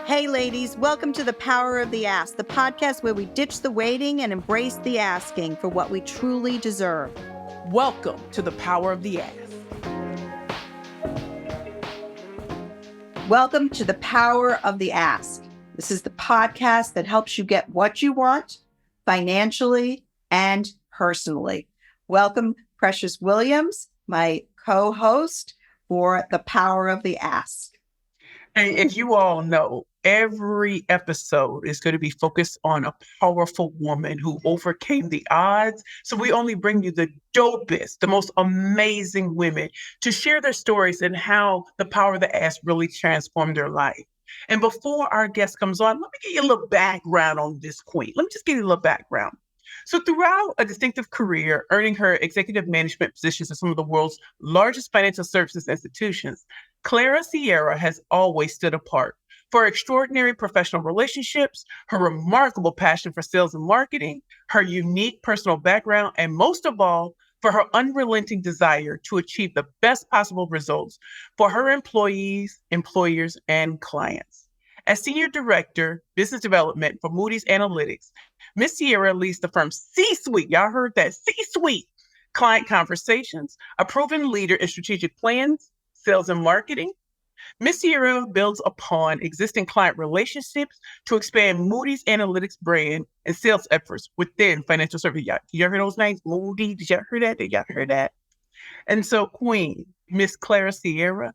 Hey ladies, welcome to The Power of the Ask, the podcast where we ditch the waiting and embrace the asking for what we truly deserve. Welcome to The Power of the Ask. Welcome to The Power of the Ask. This is the podcast that helps you get what you want financially and personally. Welcome, Precious Williams, my co-host for The Power of the Ask. And as you all know, every episode is going to be focused on a powerful woman who overcame the odds. So we only bring you the dopest, the most amazing women to share their stories and how the power of the ask really transformed their life. And before our guest comes on, let me give you a little background on this queen. Let me just give you a little background. So throughout a distinctive career, earning her executive management positions at some of the world's largest financial services institutions, Clara Sierra has always stood apart for her extraordinary professional relationships, her remarkable passion for sales and marketing, her unique personal background, and most of all, for her unrelenting desire to achieve the best possible results for her employees, employers, and clients. As Senior Director, Business Development for Moody's Analytics, Ms. Sierra leads the firm's C-suite, y'all heard that, C-suite, client conversations, a proven leader in strategic plans, sales and marketing. Ms. Sierra builds upon existing client relationships to expand Moody's Analytics brand and sales efforts within financial services. Did y'all hear those names? Moody, did y'all hear that? Did y'all hear that? And so, Queen, Miss Clara Sierra,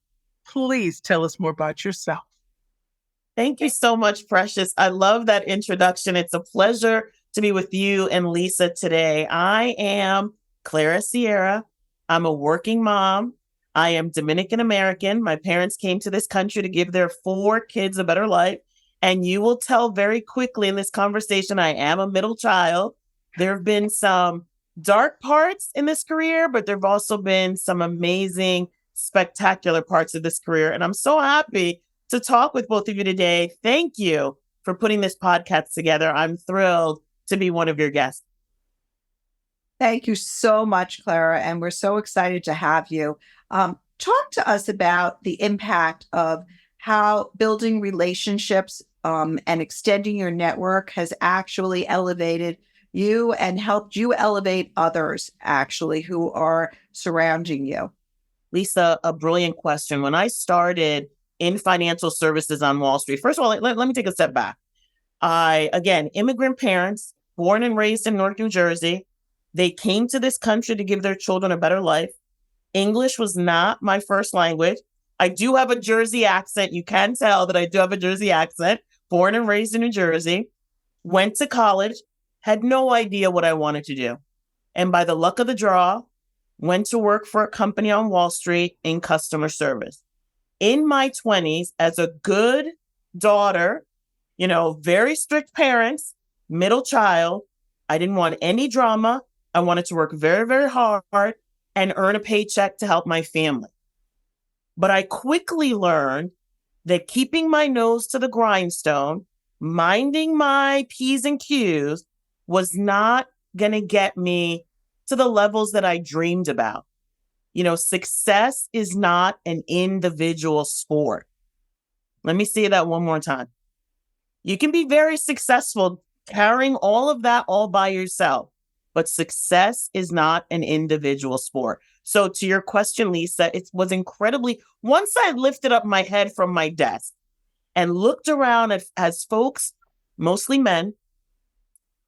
please tell us more about yourself. Thank you so much, Precious. I love that introduction. It's a pleasure to be with you and Lisa today. I am Clara Sierra. I'm a working mom. I am Dominican American. My parents came to this country to give their 4 kids a better life. And you will tell very quickly in this conversation, I am a middle child. There have been some dark parts in this career, but there have also been some amazing, spectacular parts of this career. And I'm so happy to talk with both of you today. Thank you for putting this podcast together. I'm thrilled to be one of your guests. Thank you so much, Clara, and we're so excited to have you. Talk to us about the impact of how building relationships and extending your network has actually elevated you and helped you elevate others, actually, who are surrounding you. Lisa, a brilliant question. When I started in financial services on Wall Street, first of all, let me take a step back. Again, immigrant parents, born and raised in Newark, New Jersey. They came to this country to give their children a better life. English was not my first language. I do have a Jersey accent. You can tell that I do have a Jersey accent. Born and raised in New Jersey. Went to college. Had no idea what I wanted to do. And by the luck of the draw, went to work for a company on Wall Street in customer service. In my 20s, as a good daughter, very strict parents, middle child, I didn't want any drama. I wanted to work very, very hard and earn a paycheck to help my family. But I quickly learned that keeping my nose to the grindstone, minding my P's and Q's, was not going to get me to the levels that I dreamed about. Success is not an individual sport. Let me say that one more time. You can be very successful carrying all of that all by yourself, but success is not an individual sport. So to your question, Lisa, it was incredibly, once I lifted up my head from my desk and looked around as folks, mostly men,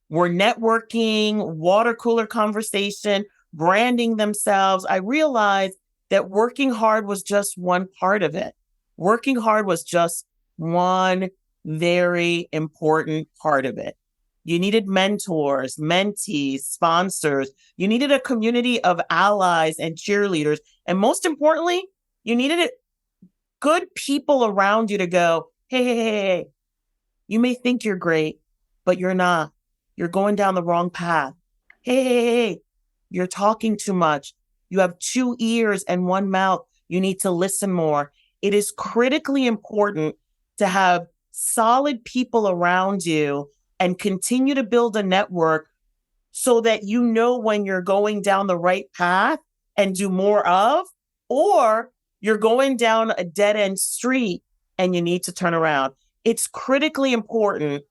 were networking, water cooler conversation, branding themselves, I realized that working hard was just one part of it. Working hard was just one very important part of it. You needed mentors, mentees, sponsors. You needed a community of allies and cheerleaders. And most importantly, you needed good people around you to go, hey, you may think you're great, but you're not. You're going down the wrong path. Hey, you're talking too much. You have 2 ears and 1 mouth. You need to listen more. It is critically important to have solid people around you and continue to build a network so that you know when you're going down the right path and do more of, or you're going down a dead end street and you need to turn around. it's critically important.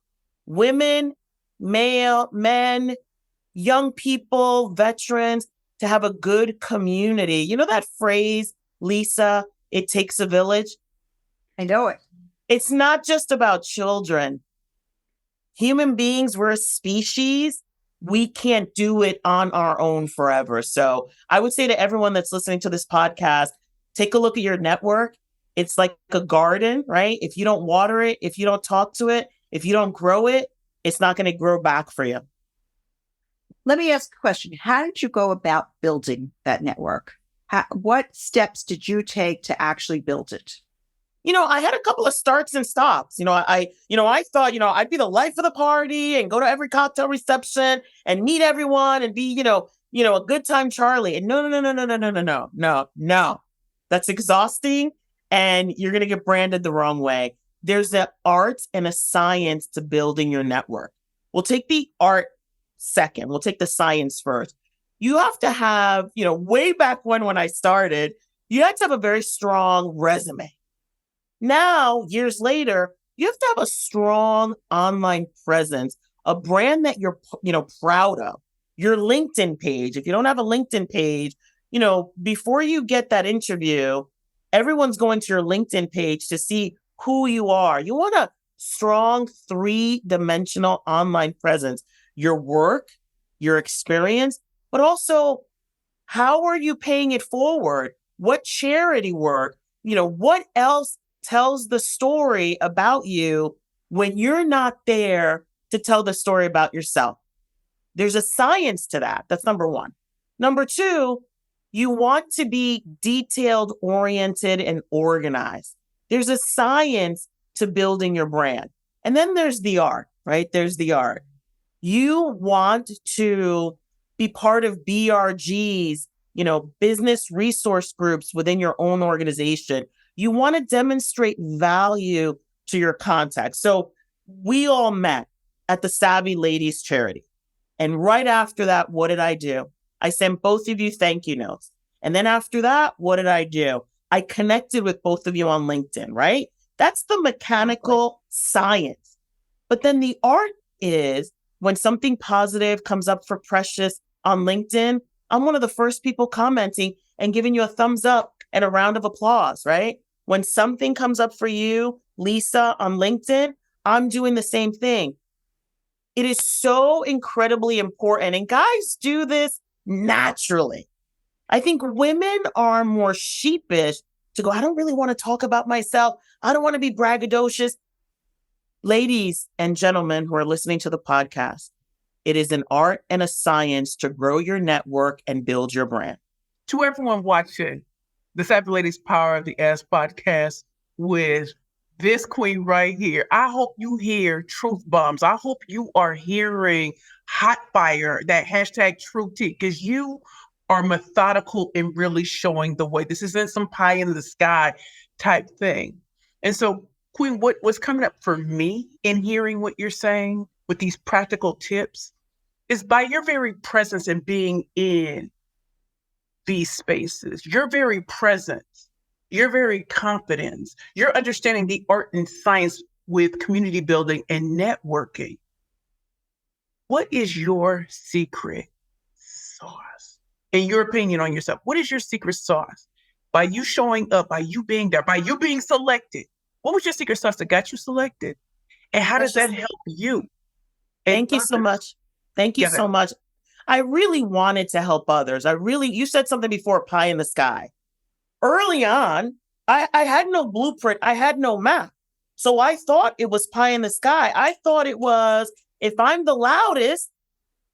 Women, male, men, young people, veterans, to have a good community. You know that phrase, Lisa, it takes a village? I know it. It's not just about children. Human beings, we're a species. We can't do it on our own forever. So I would say to everyone that's listening to this podcast, take a look at your network. It's like a garden, right? If you don't water it, if you don't talk to it, if you don't grow it, it's not going to grow back for you. Let me ask a question. How did you go about building that network? What steps did you take to actually build it? I had a couple of starts and stops. I thought, I'd be the life of the party and go to every cocktail reception and meet everyone and be, a good time Charlie. And no. That's exhausting. And you're going to get branded the wrong way. There's an art and a science to building your network. We'll take the art second. We'll take the science first. You have to have, way back when I started, you had to have a very strong resume. Now, years later, you have to have a strong online presence, a brand that you're, proud of. Your LinkedIn page. If you don't have a LinkedIn page, before you get that interview, everyone's going to your LinkedIn page to see who you are. You want a strong 3-dimensional online presence, your work, your experience, but also how are you paying it forward? What charity work? What else tells the story about you when you're not there to tell the story about yourself? There's a science to that. That's number one. Number two, you want to be detailed, oriented, and organized. There's a science to building your brand. And then there's the art, right? There's the art. You want to be part of BRGs, business resource groups within your own organization. You want to demonstrate value to your contacts. So we all met at the Savvy Ladies charity. And right after that, what did I do? I sent both of you thank you notes. And then after that, what did I do? I connected with both of you on LinkedIn, right? That's the mechanical science. But then the art is when something positive comes up for Precious on LinkedIn, I'm one of the first people commenting and giving you a thumbs up and a round of applause, right? When something comes up for you, Lisa, on LinkedIn, I'm doing the same thing. It is so incredibly important. And guys do this naturally. I think women are more sheepish to go, I don't really want to talk about myself. I don't want to be braggadocious. Ladies and gentlemen who are listening to the podcast, it is an art and a science to grow your network and build your brand. To everyone watching the Savvy Ladies Power of the Ass podcast with this queen right here, I hope you hear truth bombs. I hope you are hearing hot fire, that hashtag truth tea, because you are methodical in really showing the way. This isn't some pie in the sky type thing. And so, Queen, what's coming up for me in hearing what you're saying with these practical tips is by your very presence and being in these spaces, your very presence, your very confidence, your understanding the art and science with community building and networking. What is your secret sauce? In your opinion on yourself, what is your secret sauce? By you showing up, by you being there, by you being selected, what was your secret sauce that got you selected? And how does that help you? Thank you so much. Thank you so much. I really wanted to help others. You said something before, pie in the sky. Early on, I had no blueprint. I had no map. So I thought it was pie in the sky. I thought it was, if I'm the loudest,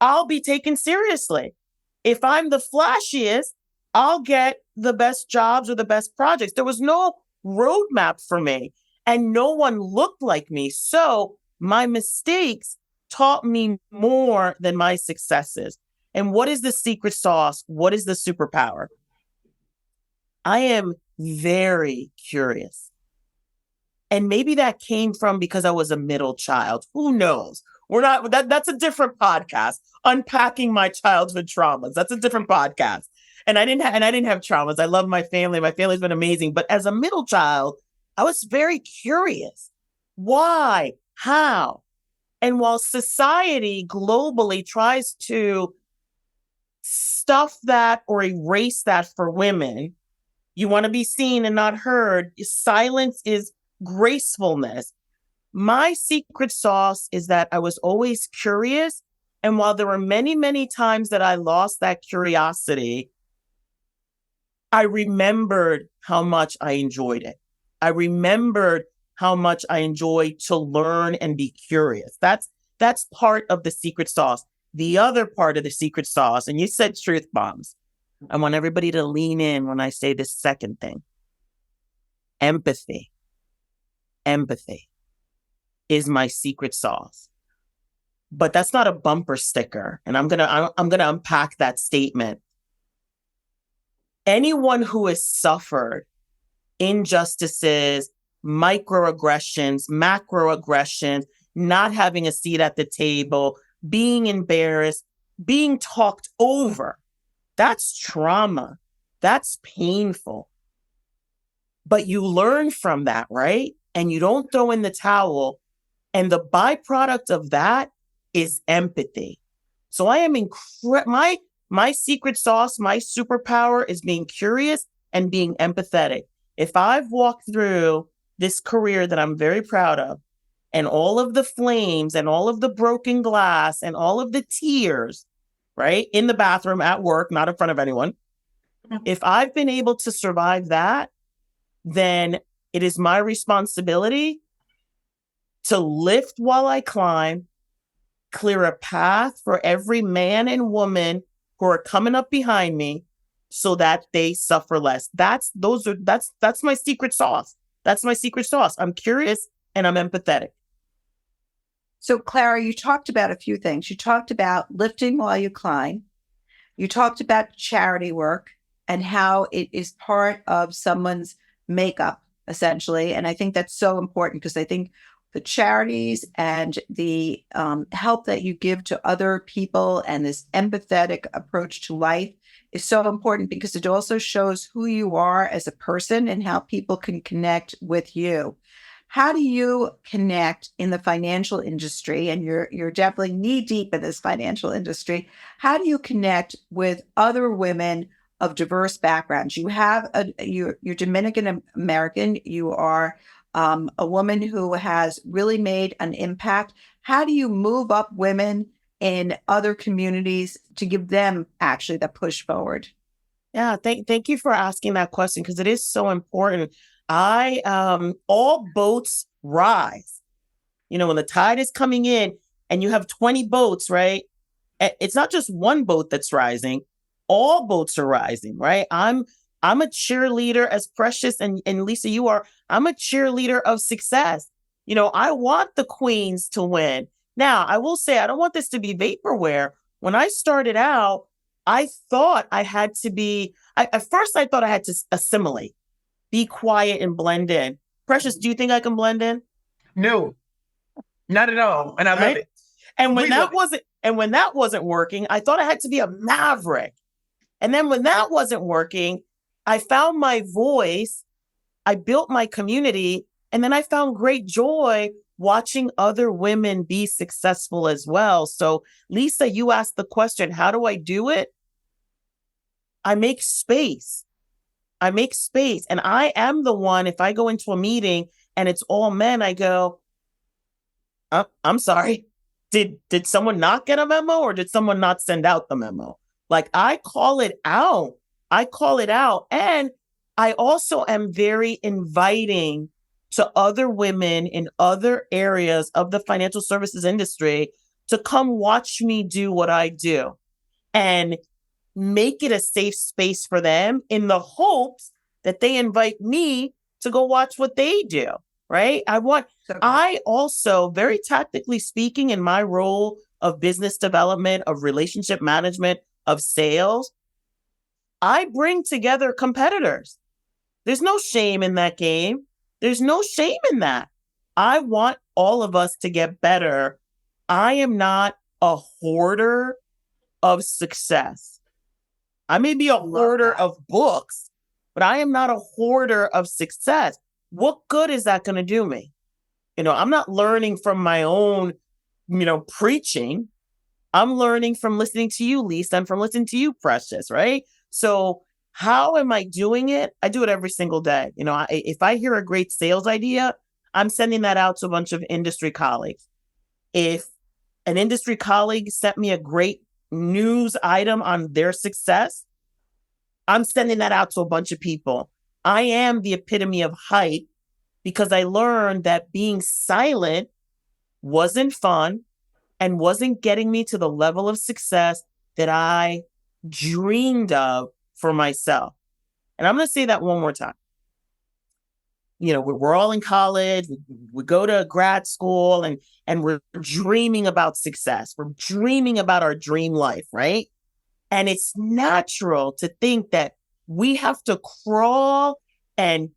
I'll be taken seriously. If I'm the flashiest, I'll get the best jobs or the best projects. There was no roadmap for me and no one looked like me. So my mistakes taught me more than my successes. And what is the secret sauce? What is the superpower? I am very curious. And maybe that came from because I was a middle child. Who knows? That's a different podcast. Unpacking my childhood traumas. That's a different podcast. And I didn't have traumas. I love my family. My family's been amazing. But as a middle child, I was very curious. Why? How? And while society globally tries to stuff that or erase that for women, you want to be seen and not heard. Silence is gracefulness. My secret sauce is that I was always curious. And while there were many, many times that I lost that curiosity, I remembered how much I enjoyed it. I remembered how much I enjoyed to learn and be curious. That's part of the secret sauce. The other part of the secret sauce, and you said truth bombs. I want everybody to lean in when I say this second thing. Empathy. Empathy is my secret sauce. But that's not a bumper sticker. And I'm gonna unpack that statement. Anyone who has suffered injustices, microaggressions, macroaggressions, not having a seat at the table, being embarrassed, being talked over, that's trauma. That's painful. But you learn from that, right? And you don't throw in the towel. And the byproduct of that is empathy. So I am my secret sauce, my superpower is being curious and being empathetic. If I've walked through this career that I'm very proud of, and all of the flames and all of the broken glass and all of the tears, right? In the bathroom, at work, not in front of anyone. If I've been able to survive that, then it is my responsibility to lift while I climb, clear a path for every man and woman who are coming up behind me so that they suffer less. That's my secret sauce. That's my secret sauce. I'm curious and I'm empathetic. So, Clara, you talked about a few things. You talked about lifting while you climb. You talked about charity work and how it is part of someone's makeup, essentially. And I think that's so important because I think the charities and the help that you give to other people and this empathetic approach to life is so important because it also shows who you are as a person and how people can connect with you. How do you connect in the financial industry? And you're definitely knee deep in this financial industry. How do you connect with other women of diverse backgrounds? You have you're Dominican American. You are a woman who has really made an impact. How do you move up women in other communities to give them actually the push forward? Yeah, thank you for asking that question because it is so important. All boats rise. You know, when the tide is coming in and you have 20 boats, right? It's not just one boat that's rising. All boats are rising, right? I'm a cheerleader as Precious and Lisa, you are. I'm a cheerleader of success. You know, I want the queens to win. Now, I will say, I don't want this to be vaporware. When I started out, I thought I had to be, at first I thought I had to assimilate, be quiet and blend in. Precious, do you think I can blend in? No, not at all. And I love it. And when that wasn't working, I thought I had to be a maverick. And then when that wasn't working, I found my voice, I built my community, and then I found great joy watching other women be successful as well. So, Lisa, you asked the question, how do I do it? I make space. And I am the one, if I go into a meeting and it's all men, I go, I'm sorry. Did someone not get a memo or did someone not send out the memo? Like I call it out. And I also am very inviting to other women in other areas of the financial services industry to come watch me do what I do and make it a safe space for them in the hopes that they invite me to go watch what they do, right? I also, very tactically speaking, in my role of business development, of relationship management, of sales, I bring together competitors. There's no shame in that game. There's no shame in that. I want all of us to get better. I am not a hoarder of success. I may be a hoarder of books, but I am not a hoarder of success. What good is that going to do me? I'm not learning from my own, preaching. I'm learning from listening to you, Lisa, and from listening to you, Precious, right? So how am I doing it? I do it every single day. If I hear a great sales idea, I'm sending that out to a bunch of industry colleagues. If an industry colleague sent me a great news item on their success, I'm sending that out to a bunch of people. I am the epitome of hype because I learned that being silent wasn't fun and wasn't getting me to the level of success that I dreamed of for myself. And I'm going to say that one more time. We're all in college, we go to grad school, and we're dreaming about success. We're dreaming about our dream life, right? And it's natural to think that we have to crawl and,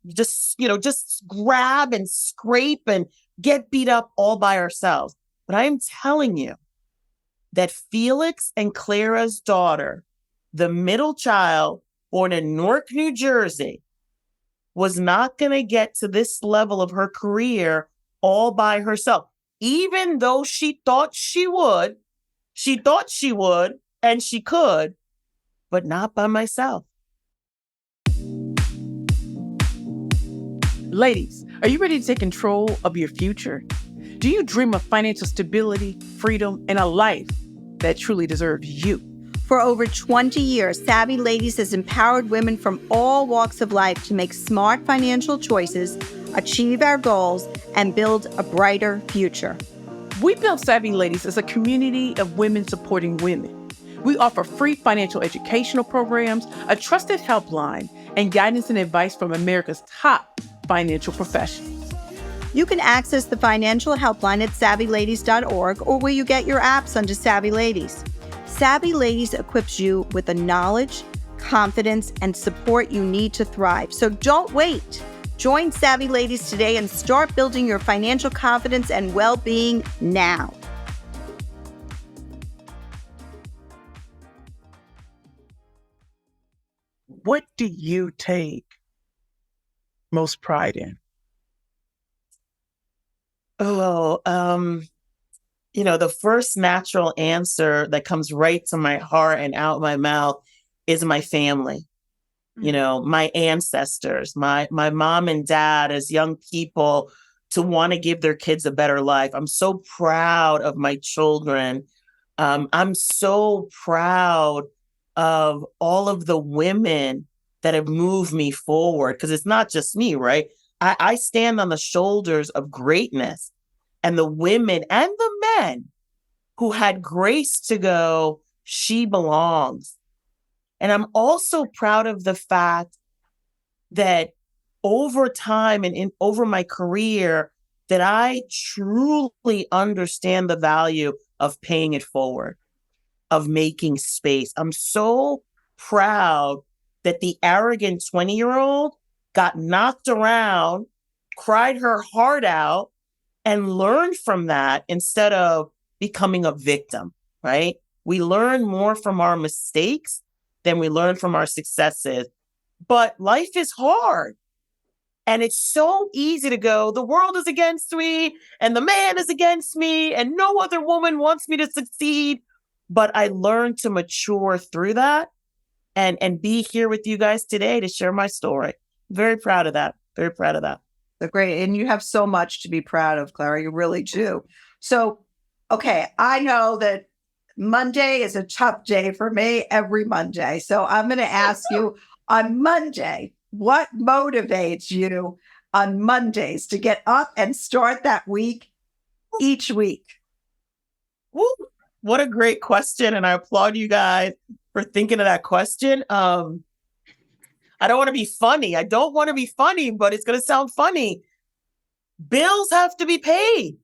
just grab and scrape and get beat up all by ourselves. But I'm telling you that Felix and Clara's daughter, the middle child born in Newark, New Jersey, was not going to get to this level of her career all by herself, even though she thought she would. She thought she would, and she could, but not by myself. Ladies, are you ready to take control of your future? Do you dream of financial stability, freedom, and a life that truly deserves you? For over 20 years, Savvy Ladies has empowered women from all walks of life to make smart financial choices, achieve our goals, and build a brighter future. We built Savvy Ladies as a community of women supporting women. We offer free financial educational programs, a trusted helpline, and guidance and advice from America's top financial professionals. You can access the financial helpline at savvyladies.org or where you get your apps under Savvy Ladies. Savvy Ladies equips you with the knowledge, confidence, and support you need to thrive. So don't wait. Join Savvy Ladies today and start building your financial confidence and well-being now. What do you take most pride in? The first natural answer that comes right to my heart and out my mouth is my family. My ancestors, my mom and dad as young people, to want to give their kids a better life. I'm so proud of my children. I'm so proud of all of the women that have moved me forward, because it's not just me, right? I stand on the shoulders of greatness, and the women and the men who had grace to go, she belongs. And I'm also proud of the fact that over time and over my career, that I truly understand the value of paying it forward, of making space. I'm so proud that the arrogant 20-year-old got knocked around, cried her heart out, and learned from that instead of becoming a victim, right? We learn more from our mistakes than we learn from our successes. But life is hard. And it's so easy to go, the world is against me, and the man is against me, and no other woman wants me to succeed. But I learned to mature through that and be here with you guys today to share my story. Very proud of that. Very proud of that. They're great. And you have so much to be proud of, Clara. You really do. So, okay, I know that Monday is a tough day for me every Monday. So I'm going to ask you on Monday, what motivates you on Mondays to get up and start that week each week? Woo. What a great question. And I applaud you guys for thinking of that question. I don't want to be funny. But it's going to sound funny. Bills have to be paid.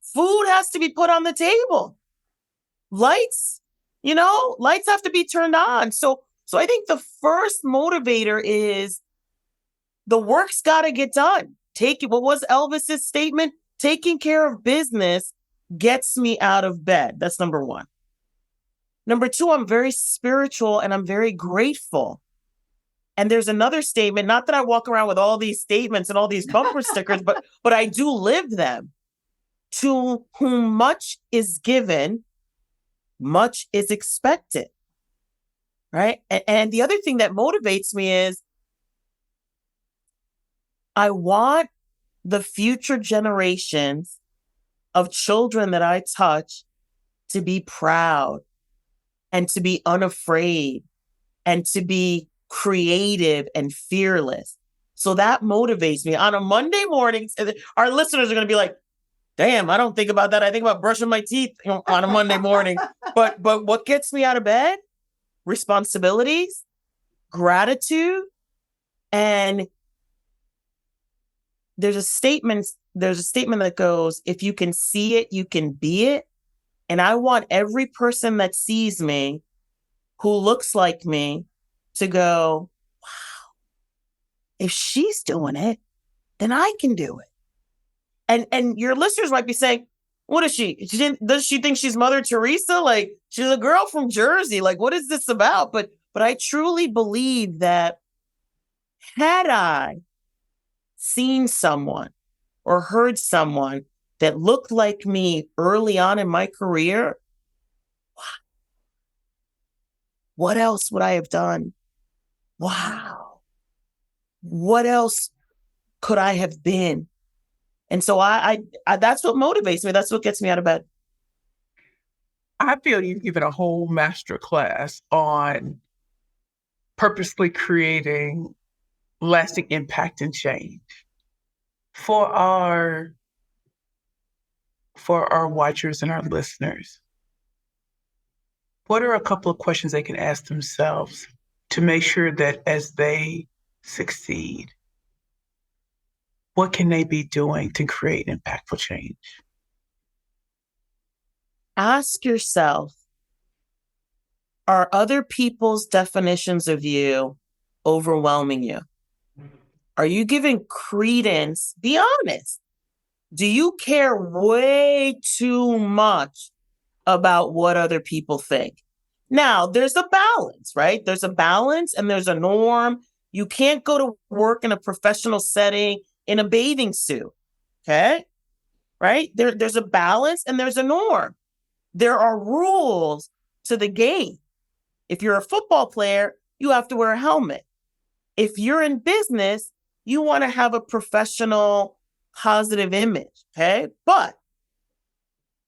Food has to be put on the table. Lights have to be turned on. So I think the first motivator is the work's got to get done. What was Elvis's statement? Taking care of business gets me out of bed. That's number one. Number two, I'm very spiritual and I'm very grateful. And there's another statement, not that I walk around with all these statements and all these bumper stickers, but I do live them. To whom much is given, much is expected. Right? And the other thing that motivates me is I want the future generations of children that I touch to be proud and to be unafraid and to be creative and fearless. So that motivates me. On a Monday morning, our listeners are going to be like, damn, I don't think about that. I think about brushing my teeth on a Monday morning. But what gets me out of bed? Responsibilities, gratitude, and there's a statement that goes, if you can see it, you can be it. And I want every person that sees me who looks like me to go, wow, if she's doing it, then I can do it. And your listeners might be saying, what is she? Does she think she's Mother Teresa? Like, she's a girl from Jersey. Like, what is this about? But I truly believe that had I seen someone or heard someone that looked like me early on in my career, what else would I have done? Wow. What else could I have been? And so I that's what motivates me. That's what gets me out of bed. I feel you've given a whole master class on purposely creating lasting impact and change. For our watchers and our listeners, what are a couple of questions they can ask themselves to make sure that as they succeed, what can they be doing to create impactful change? Ask yourself, are other people's definitions of you overwhelming you? Are you giving credence? Be honest. Do you care way too much about what other people think? Now, there's a balance, right? There's a balance and there's a norm. You can't go to work in a professional setting in a bathing suit, okay? Right? There's a balance and there's a norm. There are rules to the game. If you're a football player, you have to wear a helmet. If you're in business, you want to have a professional, positive image, okay? But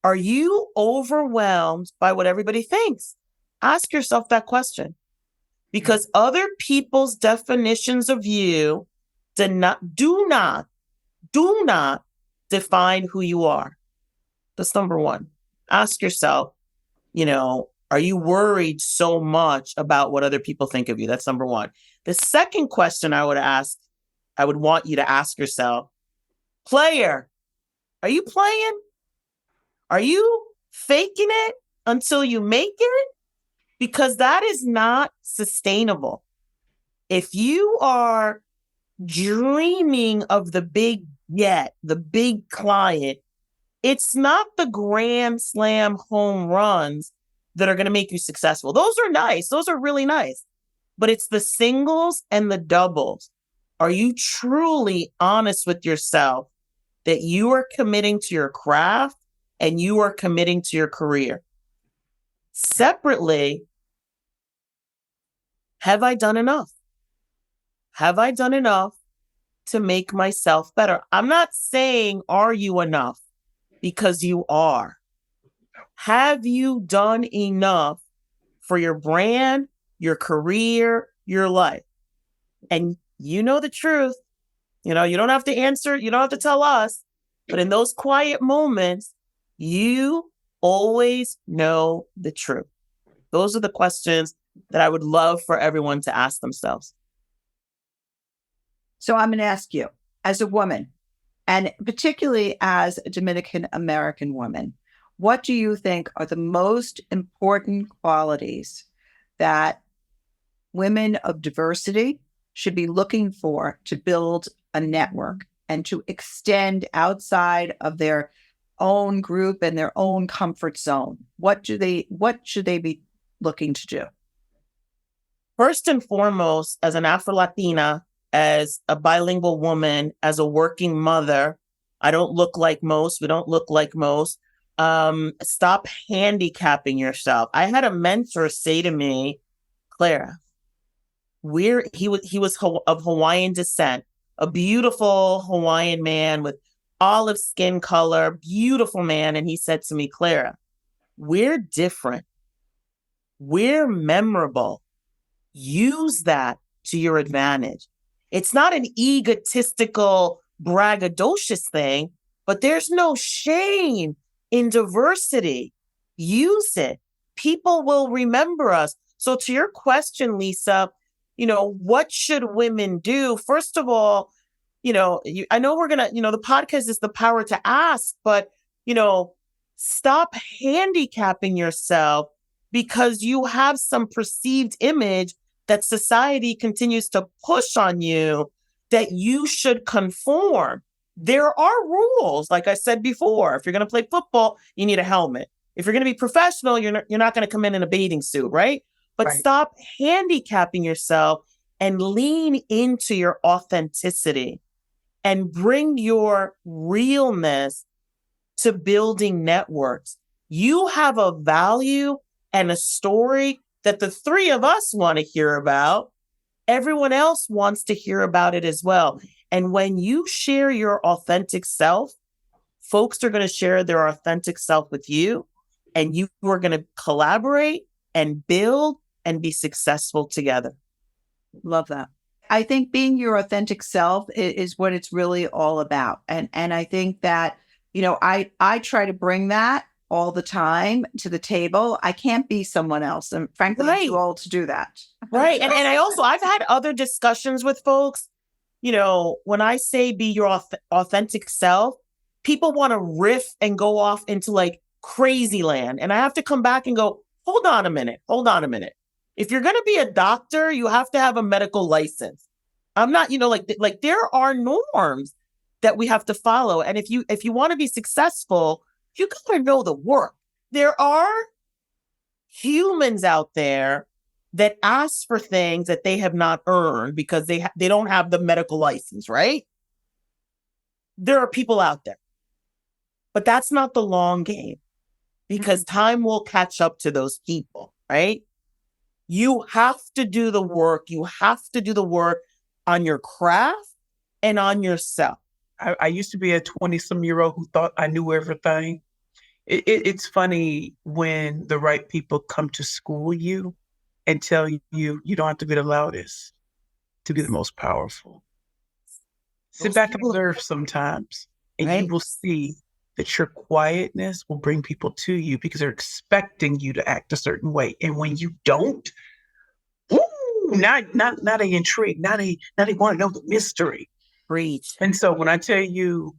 are you overwhelmed by what everybody thinks? Ask yourself that question. Because other people's definitions of you do not define who you are. That's number one. Ask yourself, are you worried so much about what other people think of you? That's number one. The second question I would want you to ask yourself, player, are you playing? Are you faking it until you make it? Because that is not sustainable. If you are dreaming of the big get, the big client, it's not the grand slam home runs that are going to make you successful. Those are nice. Those are really nice. But it's the singles and the doubles. Are you truly honest with yourself that you are committing to your craft and you are committing to your career? Separately, have I done enough? Have I done enough to make myself better? I'm not saying, are you enough? Because you are. Have you done enough for your brand, your career, your life? And you know the truth. You don't have to answer. You don't have to tell us. But in those quiet moments, you always know the truth. Those are the questions that I would love for everyone to ask themselves. So I'm going to ask you, as a woman, and particularly as a Dominican American woman, what do you think are the most important qualities that women of diversity should be looking for to build a network and to extend outside of their own group and their own comfort zone? What should they be looking to do? First and foremost, as an Afro-Latina, as a bilingual woman, as a working mother, I don't look like most. We don't look like most. Stop handicapping yourself. I had a mentor say to me, Clara, he was of Hawaiian descent, a beautiful Hawaiian man with olive skin color, beautiful man. And he said to me, Clara, we're different. We're memorable. Use that to your advantage. It's not an egotistical, braggadocious thing, but there's no shame in diversity. Use it. People will remember us. So to your question, Lisa, what should women do? First of all, I know we're going to, the podcast is the power to ask, but, stop handicapping yourself because you have some perceived image that society continues to push on you that you should conform. There are rules. Like I said before, if you're going to play football, you need a helmet. If you're going to be professional, you're not going to come in a bathing suit, right? But Right. Stop handicapping yourself and lean into your authenticity and bring your realness to building networks. You have a value and a story that the three of us want to hear about. Everyone else wants to hear about it as well. And when you share your authentic self, folks are going to share their authentic self with you, and you are going to collaborate and build and be successful together. Love that. I think being your authentic self is what it's really all about. And I think that, I try to bring that all the time to the table. I can't be someone else. And frankly, I'm too Right. old to do that. Right. And I've had other discussions with folks, when I say be your authentic self, people want to riff and go off into like crazy land. And I have to come back and go, hold on a minute. If you're going to be a doctor, you have to have a medical license. I'm not, like there are norms that we have to follow. And if you want to be successful, you got to know the work. There are humans out there that ask for things that they have not earned because they don't have the medical license, right? There are people out there. But that's not the long game because time will catch up to those people, right? You have to do the work. You have to do the work on your craft and on yourself. I used to be a 20-some-year-old who thought I knew everything. It's funny when the right people come to school you and tell you you don't have to be the loudest to be the most powerful. Sit Those back and people- observe sometimes, and Right. you will see that your quietness will bring people to you because they're expecting you to act a certain way. And when you don't, now they intrigued. Now they want to know the mystery. Preach. And so when I tell you,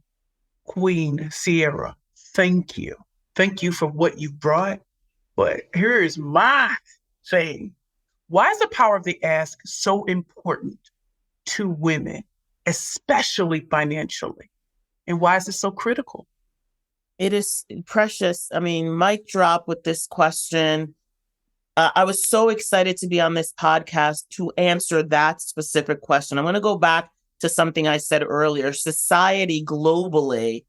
Queen Sierra, thank you. Thank you for what you brought. But here is my thing. Why is the power of the ask so important to women, especially financially? And why is it so critical? It is precious. I mean, mic drop with this question. I was so excited to be on this podcast to answer that specific question. I'm going to go back to something I said earlier. Society globally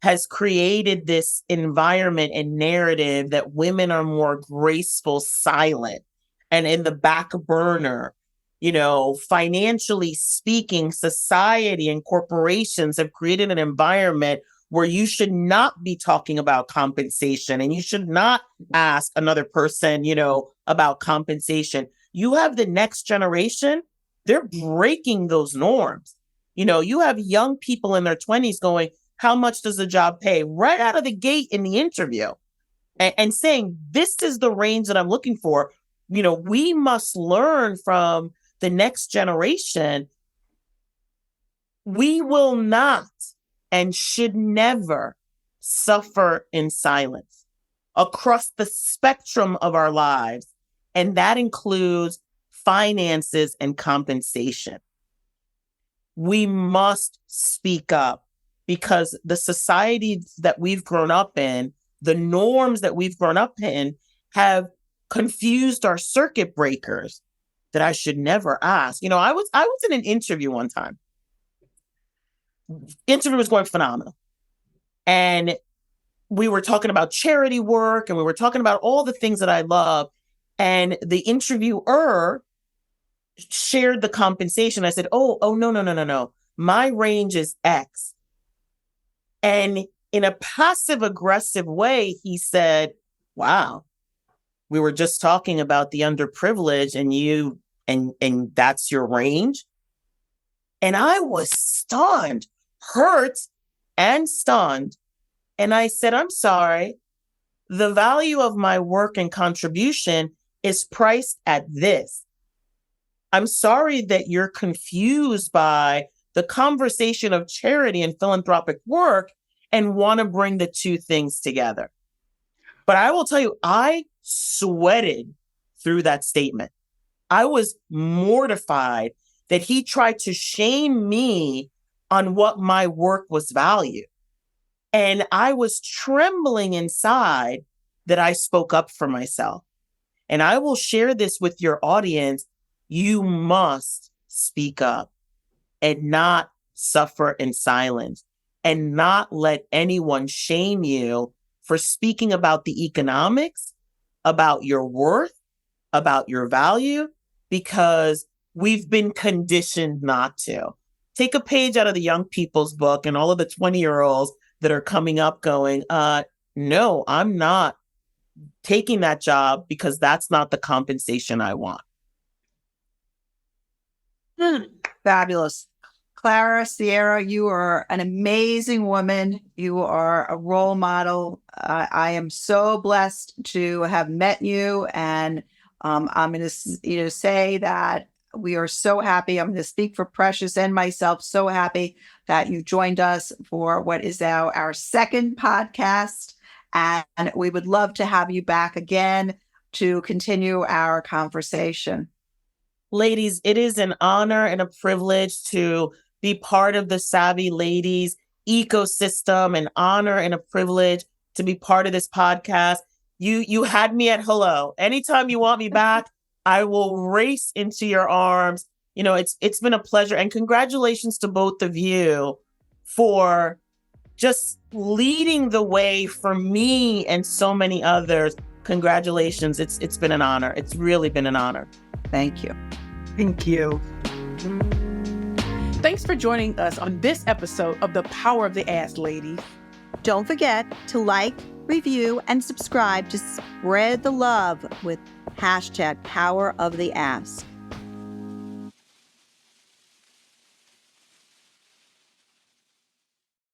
has created this environment and narrative that women are more graceful, silent, and in the back burner. Financially speaking, society and corporations have created an environment where you should not be talking about compensation and you should not ask another person, about compensation. You have the next generation, they're breaking those norms. You have young people in their 20s going, how much does the job pay? Right out of the gate in the interview and saying, this is the range that I'm looking for. We must learn from the next generation. We will not and should never suffer in silence across the spectrum of our lives. And that includes finances and compensation. We must speak up because the society that we've grown up in, the norms that we've grown up in have confused our circuit breakers. that I should never ask. I was in an interview one time. Interview was going phenomenal. And we were talking about charity work and we were talking about all the things that I love. And the interviewer shared the compensation. I said, oh, no. My range is X. And in a passive aggressive way, he said, wow, we were just talking about the underprivileged and that's your range. And I was stunned, hurt and stunned. And I said, I'm sorry, the value of my work and contribution is priced at this. I'm sorry that you're confused by the conversation of charity and philanthropic work and want to bring the two things together. But I will tell you, I sweated through that statement. I was mortified that he tried to shame me on what my work was valued. And I was trembling inside that I spoke up for myself. And I will share this with your audience. You must speak up and not suffer in silence and not let anyone shame you for speaking about the economics, about your worth, about your value, because we've been conditioned not to. Take a page out of the young people's book and all of the 20-year-olds that are coming up going, no, I'm not taking that job because that's not the compensation I want. Fabulous. Clara Sierra, you are an amazing woman. You are a role model. I am so blessed to have met you. And I'm going to say that we are so happy. I'm going to speak for Precious and myself. So happy that you joined us for what is now our second podcast. And we would love to have you back again to continue our conversation. Ladies, it is an honor and a privilege to be part of the Savvy Ladies ecosystem, an honor and a privilege to be part of this podcast. You had me at hello. Anytime you want me back, I will race into your arms. It's been a pleasure, and congratulations to both of you for just leading the way for me and so many others. Congratulations. It's been an honor. It's really been an honor. Thank you. Thank you. Thanks for joining us on this episode of The Power of the Ass, ladies. Don't forget to like, review, and subscribe to spread the love with #PowerOfTheAsk.